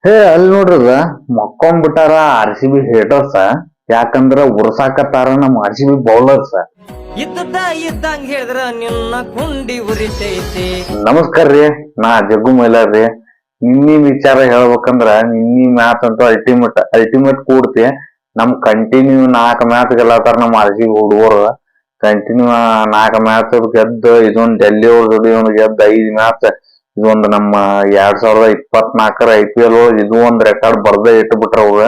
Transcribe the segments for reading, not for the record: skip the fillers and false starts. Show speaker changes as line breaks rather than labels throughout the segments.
ಹೇ ಅಲ್ಲಿ ನೋಡ್ರದ ಮಕ್ಕೊಂಡ್ಬಿಟ್ಟಾರ RCB ಹೇಟರ್ಸ. ಯಾಕಂದ್ರ ಉರ್ಸಾಕತ್ತಾರ ನಮ್ಮ RCB ಬೌಲರ್ಸ.
ಇದ್ದದ್ದ ಇದ್ದಂಗ ಹೇಳಿದ್ರ ನಿನ್ನ ಕುಂಡಿ ಉರಿತೈತಿ.
ನಮಸ್ಕಾರ ರೀ, ನಾ ಜಗ್ಗು ಮೈಲಾರ್ರಿ. ನಿನ್ನಿ ವಿಚಾರ ಹೇಳ್ಬೇಕಂದ್ರ ನಿನ್ನಿ ಮ್ಯಾಚ್ ಅಂತೂ ಅಲ್ಟಿಮೇಟ್ ಕೂಡ್ತಿ. ನಮ್ ಕಂಟಿನ್ಯೂ 4 ಮ್ಯಾಚ್ ಗೆಲ್ಲತಾರ ನಮ್ಮ RCB ಹುಡುಗರು. ಕಂಟಿನ್ಯೂ 4 ಮ್ಯಾಚ್ ಗೆದ್ದು ಇದೊಂದು ಡೆಲ್ಲಿ ಅವ್ರ ಜೋಡಿ ಒಂದು ಗೆದ್ದು 5 ಮ್ಯಾಚ್. ಇದೊಂದು ನಮ್ಮ 2024 IPL ಇದು ಒಂದ್ ರೆಕಾರ್ಡ್ ಬರ್ದೇ ಇಟ್ಬಿಟ್ರ ಅವ್ರ.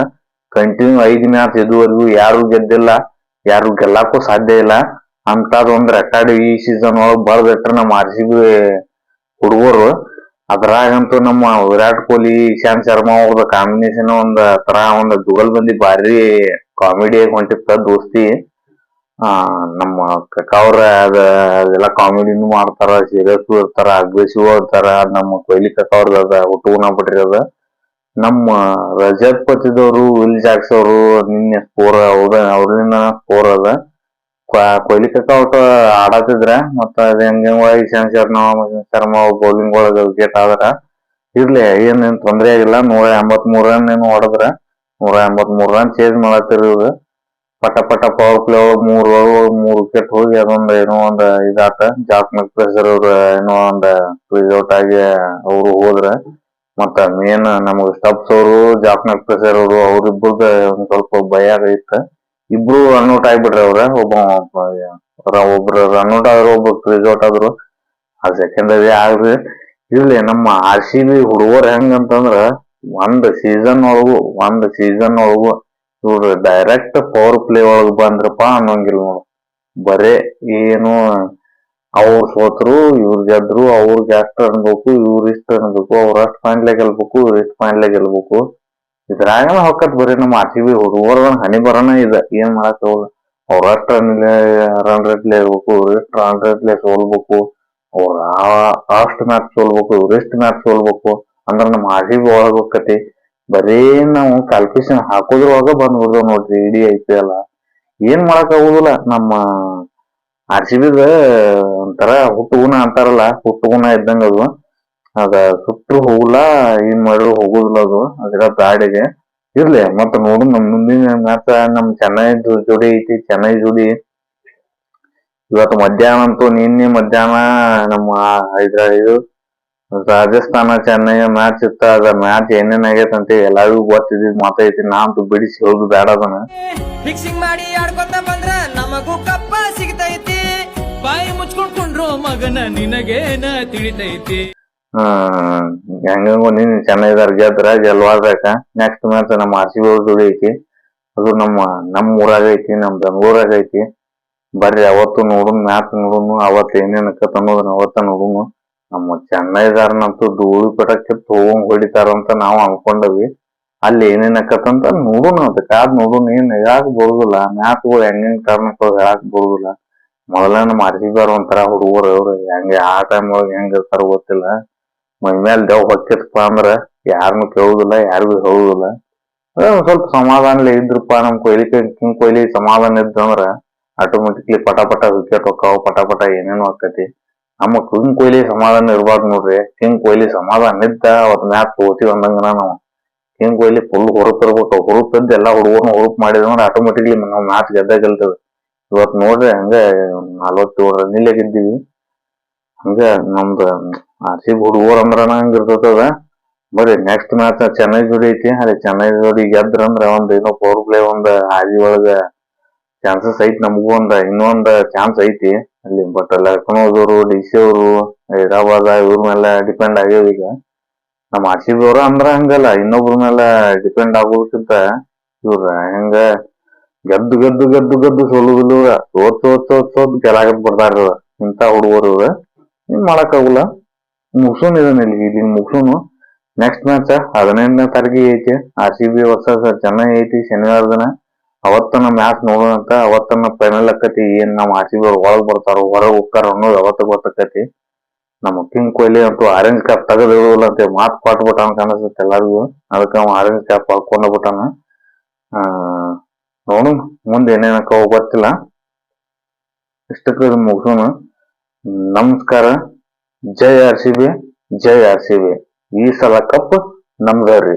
ಕಂಟಿನ್ಯೂ 5 ಮ್ಯಾಚ್ ಇದುವರೆಗೂ ಯಾರು ಗೆದ್ದಿಲ್ಲ, ಯಾರು ಗೆಲ್ಲಾಕು ಸಾಧ್ಯ ಇಲ್ಲ ಅಂತದ್ ಒಂದ್ ರೆಕಾರ್ಡ್ ಈ ಸೀಸನ್ ಒಳಗ್ ಬರ್ದಿಟ್ರ ನಮ್ಮ RCB ಹುಡುಗರು. ಅದ್ರಾಗಂತೂ ನಮ್ಮ ವಿರಾಟ್ ಕೊಹ್ಲಿ, ಇಶಾಂತ್ ಶರ್ಮಾ ಅವ್ರದ ಕಾಂಬಿನೇಷನ್ ಒಂದ್ ಜುಗಲ್ಬಂದಿ ಭಾರಿ ಕಾಮಿಡಿಯಾಗಿ ಹೊಂಟಿತ್ತ ದೋಸ್ತಿ. ನಮ್ಮ ಕಕಾವ್ರ ಅದೆಲ್ಲ ಕಾಮಿಡಿನೂ ಮಾಡ್ತಾರ, ಸೀರಿಯಸ್ ಇರ್ತಾರ, ಅಗ್ರೆಸಿವ್ ಇರ್ತಾರ. ನಮ್ಮ ಕೊಹ್ಲಿ ಕಕಾವ್ರದ ಅದ ಹುಟ್ಟುಗುಣ ಬಿಟ್ರಿ ಅದ. ನಮ್ಮ ರಜತ್ ಪತಿದವರು, ವಿಲ್ ಜಾಕ್ಸ್ ಅವರು ನಿನ್ನೆ ಸ್ಕೋರ್ ಅವ್ರಿಂದ ಸ್ಕೋರ್ ಅದ. ಕೊಹ್ಲಿ ಕಕ್ಕ ಒಟ್ಟು ಆಡತಿದ್ರ ಮತ್ತ ಇಶಾಂತ್ ಶರ್ಮಾ ಬೌಲಿಂಗ್ ಒಳಗ ವಿಕೆಟ್ ಆದ್ರ ಇರ್ಲಿ, ಏನೇನ್ ತೊಂದ್ರೆ ಆಗಿಲ್ಲ. 183 ರನ್ ಏನು ಹೊಡೆದ್ರ, 183 ರನ್ ಚೇಸ್ ಮಾಡತ್ತಿರ ಇವ್ರು. ಪಟ ಪವರ್ ಪ್ಲೇ ಒಳಗ್ 3 ವಿಕೆಟ್ ಹೋಗಿ ಅದೊಂದ್ ಏನೋ ಒಂದ್ ಇದಾತ. ಜಾಕ್ ಮೆಕ್ಫ್ರೆಸರ್ ಅವ್ರ ಏನೋ ಒಂದ್ ಔಟ್ ಆಗಿ ಅವ್ರು ಹೋದ್ರ. ಮತ್ತ ಮೇನ್ ನಮಗ್ ಸ್ಟಬ್ಸ್ ಅವರು, ಜಾಕ್ ಮೆಕ್ಫ್ರೆಸರ್ ಅವರು, ಅವ್ರಿಬ್ಬರ್ದ ಒಂದ್ ಸ್ವಲ್ಪ ಭಯ ಇತ್ತ. ಇಬ್ರು ರನ್ಔಟ್ ಆಗ್ಬಿಟ್ರಿ ಅವ್ರ. ಒಬ್ರು ರನ್ಔಟ್ ಆದ್ರು, ಒಬ್ರು ಕ್ರೀಸ್ ಔಟ್ ಆದ್ರು. ಆ ಸೆಕೆಂಡರಿ ಆಗ್ರಿ. ಇರ್ಲಿ, ನಮ್ಮ RCB ಹುಡುಗರು ಹೆಂಗಂತಂದ್ರ ಒಂದ್ ಸೀಸನ್ ಒಳಗು ಇವ್ರು ಡೈರೆಕ್ಟ್ ಪವರ್ ಪ್ಲೇ ಒಳಗ್ ಬಂದ್ರಪ್ಪ ಅನ್ನೋಂಗಿಲ್ಲ ನೋಡು. ಬರೇ ಏನು ಅವ್ರು ಸೋತ್ರು, ಇವ್ರು ಗೆದ್ರು, ಅವ್ರಿಗೆ ಅಷ್ಟು ಅನ್ಬೇಕು, ಇವ್ರು ಇಷ್ಟು ಅನ್ಬೇಕು, ಅವ್ರ ಅಷ್ಟು ಪಾಯಿಂಟ್ಲೆ ಗೆಲ್ಬೇಕು, ಇವ್ರು ಇಷ್ಟು ಪಾಯಿಂಟ್ಲೆ ಗೆಲ್ಬೇಕು. ಇದ್ರಾಗ ಹೊಕ್ಕತ್ ಬರೀ ನಮ್ಮ RCB ಹುಡುಗರ ಹಣಿ ಬರನ ಇದೆ. ಏನ್ ಮಾಡಕ್ ಹೋಗ, ಅವ್ರ ಅಷ್ಟು ರನ್ ರೇಟ್ಲೆ ಇರ್ಬೇಕು, ಇವ್ರ ಎಷ್ಟು ರನ್ ರೇಟ್ಲೆ ಸೋಲ್ಬೇಕು, ಅವ್ರ ಅಷ್ಟು ಮ್ಯಾಚ್ ಸೋಲ್ಬೇಕು, ಇವ್ರ ಎಷ್ಟು ಮ್ಯಾಚ್ ಸೋಲ್ಬೇಕು ಅಂದ್ರ ನಮ್ಮ RCB ಒಳಗ್ ಹೋಗತಿ. ಬರೀ ನಾವು ಕ್ಯಾಲ್ಕುಲೇಷನ್ ಹಾಕೋದ್ರೊಳಗ ಬಂದ್ಬಿಡ್ದೇವ್ ನೋಡ್ರಿ ಇಡೀ IPL. ಏನ್ ಮಾಡಕ್ ಆಗುದಿಲ್ಲ. ನಮ್ಮ RCB ಒಂಥರ ಹುಟ್ಟುಗುಣ ಅಂತಾರಲ್ಲ, ಹುಟ್ಟುಗುಣ ಇದ್ದಂಗ ಅದು. ಅದ ಸುಟ್ರು ಹೋಗಲ್ಲ, ಏನ್ ಮಾಡಿದ್ರು ಹೋಗುದಿಲ್ಲ ಅದು. ಅದರ ದಾಡಿಗೆ ಇರ್ಲಿ. ಮತ್ತ ನೋಡು, ನಮ್ ಮುಂದಿನ ಮ್ಯಾಚ್ ನಮ್ ಚೆನ್ನೈ ಜೋಡಿ ಐತಿ. ಚೆನ್ನೈ ಜೋಡಿ ಇವತ್ತು ಮಧ್ಯಾಹ್ನ ಅಂತೂ, ನಿನ್ನೆ ಮಧ್ಯಾಹ್ನ ನಮ್ಮ ಇದು ರಾಜಸ್ಥಾನ ಚೆನ್ನೈ ಮ್ಯಾಚ್ ಇತ್ತ. ಅದ ಮ್ಯಾಚ್ ಏನೇನ್ ಆಗೈತಂತ ಎಲ್ಲಾರಿಗೂ ಗೊತ್ತಿದ್ ಮಾತೈತಿ. ನಾ ಅಂತೂ ಬಿಡಿಸಿ ಹೇಳುದು ಬೇಡ ಅದನ್ನ.
ಫಿಕ್ಸಿಂಗ್ ಮಾಡಿ ಆಡ್ಕೊಂತ ಬಂದ್ರ ನಮಗೂ ಕಪ್ಪ ಸಿಗ್ತೈತಿ. ಬಾಯಿ ಮುಚ್ಕೊಂಡ್ರು ಮಗನ ನಿನಗೇನ ತಿಳಿತೈತಿ.
ಹೆಂಗೋ ನೀನ್ ಚೆನ್ನೈದಾರ್ ಗೆಲ್ವಾರ್ಬೇಕ. ನೆಕ್ಸ್ಟ್ ಮ್ಯಾಚ್ ನಮ್ಮ RCB ಜೋಡಿ ಐತಿ. ಅದು ನಮ್ಮ ಊರಾಗ ಐತಿ, ನಮ್ ಬೆಂಗಳೂರಾಗ ಐತಿ. ಬರ್ರಿ ಅವತ್ತು ನೋಡುನು, ಮ್ಯಾಚ್ ನೋಡುನು. ಅವತ್ ಏನೇನ್ ಅಕ್ಕತ್ ಅನ್ನೋದನ್ನ ಅವತ್ತ ನೋಡುನು. ನಮ್ಮ ಚೆನ್ನೈದಾರನಂತೂ ಧೂಳಿ ಪಟ ಕಿತ್ತು ಹೋಗಂಗ್ ಹೊಡಿತಾರಂತ ನಾವು ಅನ್ಕೊಂಡವಿ. ಅಲ್ಲಿ ಏನೇನ್ ಅಕ್ಕತ್ತಂತ ನೋಡುನು, ಅದಕ್ಕಾದ್ ನೋಡುನು. ಏನ್ ಹೇಳಾಕ್ ಬರುದಿಲ್ಲ, ಮ್ಯಾಚ್ಗಳು ಹೆಂಗ್ ಟರ್ನ್ ಹೇಳಾಕ್ ಬರುದಿಲ್ಲ. ಮೊದಲ ನಮ್ಮ RCB ಒಂಥರ ಹುಡುಗರು ಅವ್ರು. ಹೆಂಗೆ ಆ ಟೈಮ್ ಒಳಗೆ ಹೆಂಗ್ ಇರ್ತಾರ ಗೊತ್ತಿಲ್ಲ. ಮೈ ಮೇಲೆ ದೇವ್ ಹೊಕ್ಕಿತ್ಪ ಅಂದ್ರ ಯಾರನ್ನು ಕೇಳುದಿಲ್ಲ, ಯಾರಿಗೂ ಹೇಳುದಿಲ್ಲ. ಒಂದ್ ಸ್ವಲ್ಪ ಸಮಾಧಾನಲೆ ಇದ್ರಪ್ಪ ನಮ್ ಕಿಂಗ್ ಕೊಹ್ಲಿ ಸಮಾಧಾನ ಇದ್ದಂದ್ರ ಆಟೋಮೆಟಿಕ್ಲಿ ಪಟ ವಿಕೆಟ್ ಹೊಕ್ಕಾವ, ಪಟ ಏನೇನು ಆಕತಿ. ನಮ್ಮ ಕಿಂಗ್ ಕೊಹ್ಲಿ ಸಮಾಧಾನ ಇರ್ಬಾರ್ದು ನೋಡ್ರಿ. ಕಿಂಗ್ ಕೊಹ್ಲಿ ಸಮಾಧಾನ ಇದ್ದ ಅವತ್ ಮ್ಯಾಚ್ ಸೋತೀವಿ ಅಂದಂಗನ ನಾವು. ಕಿಂಗ್ ಕೊಹ್ಲಿ ಫುಲ್ ಹುರುಪ್ ಇರ್ಬೇಕು. ಹುರುಪ್ ಇದ್ದು ಎಲ್ಲಾ ಹುಡುಗರ್ನ ಹುರುಪ್ ಮಾಡಿದ್ರೆ ಆಟೋಮೆಟಿಕ್ಲಿ ನಾವು ಮ್ಯಾಚ್ ಗೆಲ್ತೇವೆ. ಇವತ್ ನೋಡ್ರಿ ಹಂಗ 47 ರನ್ನಿಲೆ ಗೆದ್ದೀವಿ. ಹಂಗ ನಮ್ದು RCB ಹುಡುಗರು ಅಂದ್ರನ ಹಂಗ ಇರ್ತದ. ಬರ್ರಿ ನೆಕ್ಸ್ಟ್ ಮ್ಯಾಚ್ ಚೆನ್ನೈ ಜೋಡಿ ಐತಿ. ಅದೇ ಚೆನ್ನೈ ಜೋಡಿ ಗೆದ್ರಂದ್ರ ಒಂದ್ ಏನೋ ಪವರ್ ಪ್ಲೇ ಒಂದ್ ಹಾದಿ ಒಳಗ ಚಾನ್ಸಸ್ ಐತಿ. ನಮಗೂ ಇನ್ನೊಂದ್ ಚಾನ್ಸ್ ಐತಿ ಅಲ್ಲಿ. ಬಟ್ ಲಕ್ನೋದವರು, DC ಅವರು, ಹೈದರಾಬಾದ್ ಇವ್ರ ಮೇಲೆ ಡಿಪೆಂಡ್ ಆಗ್ಯಾವ ಈಗ. ನಮ್ಮ RCB ಅವ್ರ ಅಂದ್ರ ಹಂಗಲ್ಲ, ಇನ್ನೊಬ್ರ ಮೇಲೆ ಡಿಪೆಂಡ್ ಆಗೋದಕ್ಕಿಂತ ಇವ್ರ ಹೆಂಗ ಗೆದ್ದು ಸೋಲುದಿಲ್ಲ. ಸೋತ್ ಗೆಲಾಗತ್ ಬರ್ತಾರ ಇಂತ ಹುಡುಗರು ಇವ್ರ. ಏನ್ ಮಾಡಕ್ ಆಗುಲ್ಲ. ಮುಗ್ಸೋನ್ ಇದನ್ನ ಇಲ್ಲಿ ಮುಗ್ಸೋನು. ನೆಕ್ಸ್ಟ್ ಮ್ಯಾಚ್ 15ನೇ ತಾರೀಕಿಗೆ ಐತಿ. RCB ವರ್ಸಸ್ ಚೆನ್ನೈ ಐತಿ ಶನಿವಾರ ದಿನ. ಅವತ್ತನ ಮ್ಯಾಚ್ ನೋಡೋಣಂತ. ಅವತ್ತನ ಫೈನಲ್ ಆಕತಿ. ಏನ್ ನಮ್ಮ RCB ಅವ್ರು ಒಳಗ್ ಬರ್ತಾರೋ ಹೊರಗ್ ಹೋಗ್ತಾರ ಅನ್ನೋದು ಅವತ್ತ ಗೊತ್ತಾಕತಿ. ನಮ್ಮ ಕಿಂಗ್ ಕೊಹ್ಲಿ ಅಂತೂ ಆರೆಂಜ್ ಕ್ಯಾಪ್ ತೆಗೆದು ಇಡುದಿಲ್ಲ ಅಂತ ಮಾತ್ ಕೊಟ್ಬಿಟ್ಟಾನ ಕಾಣಿಸುತ್ತೆ ಎಲ್ಲಾರಿಗೂ. ಅದಕ್ಕ ಅವ ಆರೆಂಜ್ ಕ್ಯಾಪ್ ಹಾಕೊಂಡ ಬಿಟ್ಟಾನ. ನೋಡು ಮುಂದೆ ಏನೇನಕ್ಕ ಗೊತ್ತಿಲ್ಲ. ಇಷ್ಟಕ್ಕೆ ಮುಗಿಸೋಣ. ನಮಸ್ಕಾರ. ಜೈ RCB, ಜೈ RCB. ಈ ಸಲ ಕಪ್ ನಮ್ದರಿ.